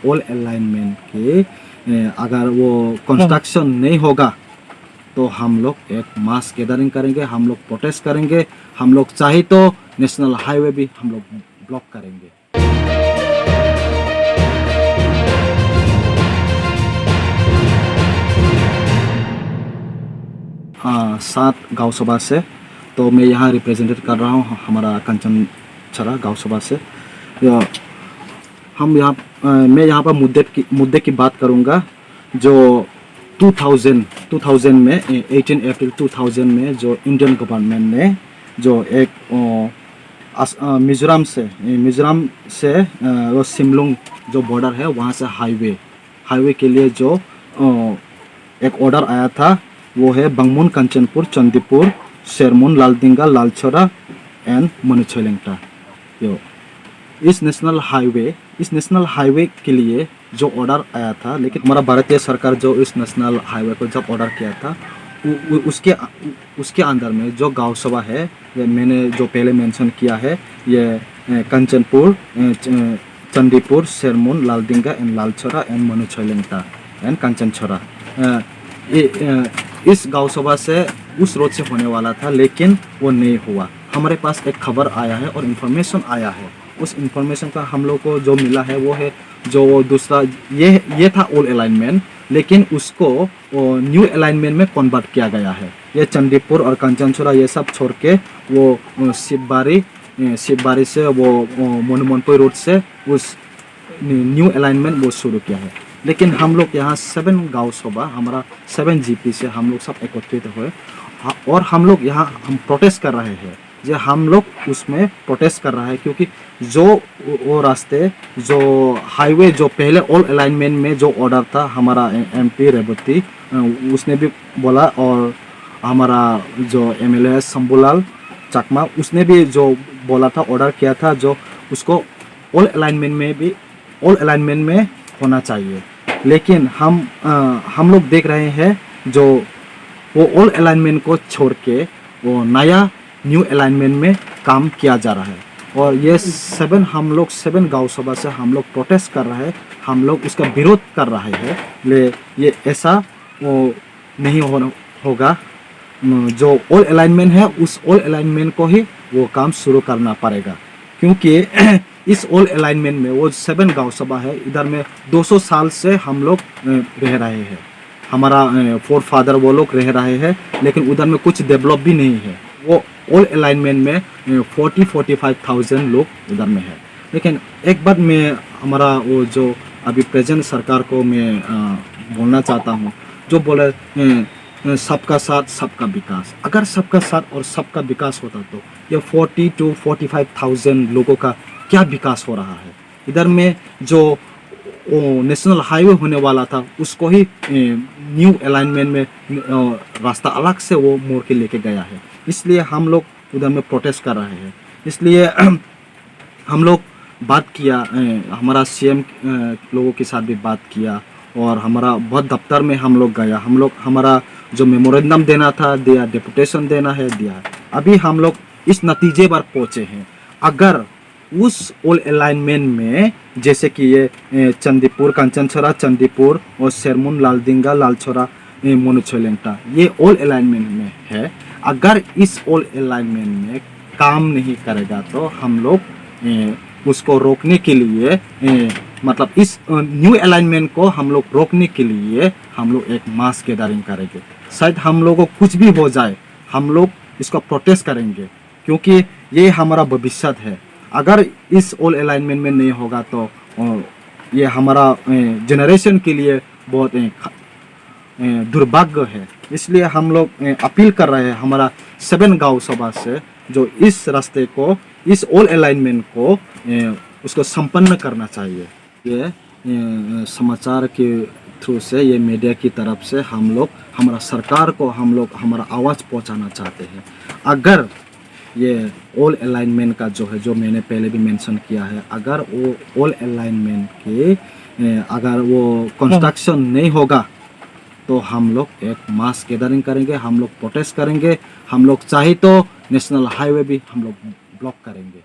All alignment के अगर वो कंस्ट्रक्शन नहीं होगा तो हम लोग एक मास गैदरिंग करेंगे, हम लोग प्रोटेस्ट करेंगे, हम लोग चाहे तो नेशनल हाईवे भी हम लोग ब्लॉक करेंगे। 7 गांव सभा से, तो मैं यहाँ रिप्रेजेंटेट कर रहा हूँ हमारा कंचन छरा गांव सभा से। मैं यहाँ पर मुद्दे की बात करूँगा। जो 2000 में 18 अप्रैल 2000 में जो इंडियन गवर्नमेंट ने जो एक मिजोरम से वो सिमलुंग जो बॉर्डर है वहाँ से हाईवे के लिए जो एक ऑर्डर आया था, वो है बंगमुन, कंचनपुर, चंदीपुर, शेरमुन, लालदिंगा, लालछोरा एंड मनुछोलेंगटा। इस नेशनल हाईवे के लिए जो ऑर्डर आया था, लेकिन हमारा भारतीय सरकार जो इस नेशनल हाईवे को जब ऑर्डर किया था उसके अंदर में जो गांव सभा है, ये मैंने जो पहले मेंशन किया है, ये Kanchanpur, Chandipur, Shermun, Laldinga and Lalchhora and Manuchholengta and Kanchanchhora, इस गांव सभा से उस रोड से होने वाला था, लेकिन वो नहीं हुआ। हमारे पास एक खबर आया है और इन्फॉर्मेशन आया है। उस इन्फॉर्मेशन का हम लोग को जो मिला है वो है जो दूसरा ये था ऑल अलाइनमेंट, लेकिन उसको न्यू अलाइनमेंट में कन्वर्ट किया गया है। ये चंडीपुर और कंचनछोरा ये सब छोड़ के वो शिवबारी से वो मोनमोनपुर रोड से उस न्यू अलाइनमेंट वो शुरू किया है। लेकिन हम लोग यहाँ 7 गांव सभा, हमारा 7 GP से हम लोग सब एकत्रित हुए और हम लोग यहाँ हम प्रोटेस्ट कर रहे हैं। जो हम लोग उसमें प्रोटेस्ट कर रहा है क्योंकि जो वो रास्ते जो हाईवे जो पहले ऑल अलाइनमेंट में जो ऑर्डर था, हमारा MP रेवती उसने भी बोला और हमारा जो MLA शंभूलाल चकमा उसने भी जो बोला था, ऑर्डर किया था, जो उसको ऑल अलाइनमेंट में होना चाहिए। लेकिन हम लोग देख रहे हैं जो वो ऑल अलाइनमेंट को छोड़ के वो न्यू अलाइनमेंट में काम किया जा रहा है। और ये 7 गांव सभा से हम लोग प्रोटेस्ट कर रहे हैं, हम लोग उसका विरोध कर रहे हैं। ये ऐसा वो नहीं होगा। जो ऑल अलाइनमेंट है उस ऑल अलाइनमेंट को ही वो काम शुरू करना पड़ेगा, क्योंकि इस ऑल अलाइनमेंट में वो 7 गांव सभा है, इधर में 200 साल से हम लोग रह रहे हैं। हमारा फोर फादर वो लोग रह रहे हैं, लेकिन उधर में कुछ डेवलप भी नहीं है। वो ऑल अलाइनमेंट में 40-45,000 लोग उधर में है। लेकिन एक बात मैं हमारा वो जो अभी प्रेजेंट सरकार को मैं बोलना चाहता हूँ, जो बोले सबका साथ सबका विकास। अगर सबका साथ और सबका विकास होता तो ये 40-45,000 लोगों का क्या विकास हो रहा है। इधर में जो नेशनल हाईवे होने वाला था उसको ही न्यू अलाइनमेंट में रास्ता अलग से वो मोड़ के लेके गया है। इसलिए हम लोग उधर में प्रोटेस्ट कर रहे हैं। इसलिए हम लोग बात किया, हमारा CM लोगों के साथ भी बात किया और हमारा बहुत दफ्तर में हम लोग गया। हमारा जो मेमोरेंडम देना था दिया, डेपुटेशन देना है दिया। अभी हम लोग इस नतीजे पर पहुँचे हैं। अगर उस ऑल अलाइनमेंट में जैसे कि ये चंदीपुर, कंचनछोरा, चंदीपुर और शेरमुन, लालदिंगा, लालछोरा, मनुछोलेंगटा ये ऑल अलाइनमेंट में है, अगर इस ऑल अलाइनमेंट में काम नहीं करेगा तो हम लोग उसको रोकने के लिए मतलब इस न्यू अलाइनमेंट को हम लोग रोकने के लिए हम लोग एक मास गैदरिंग करेंगे। शायद हम लोगों को कुछ भी हो जाए, हम लोग इसका प्रोटेस्ट करेंगे, क्योंकि ये हमारा भविष्य है। अगर इस ऑल अलाइनमेंट में नहीं होगा तो ये हमारा जनरेशन के लिए बहुत दुर्भाग्य है। इसलिए हम लोग अपील कर रहे हैं हमारा 7 गांव सभा से, जो इस रास्ते को, इस ऑल अलाइनमेंट को उसको संपन्न करना चाहिए। ये समाचार के थ्रू से, ये मीडिया की तरफ से हम लोग हमारा सरकार को हमारा आवाज़ पहुंचाना चाहते हैं। अगर ये ऑल अलाइनमेंट का जो है, जो मैंने पहले भी मेंशन किया है, अगर वो ऑल अलाइनमेंट के अगर वो कंस्ट्रक्शन नहीं होगा तो हम लोग एक मास गैदरिंग करेंगे, हम लोग प्रोटेस्ट करेंगे, हम लोग चाहे तो नेशनल हाईवे भी हम लोग ब्लॉक करेंगे।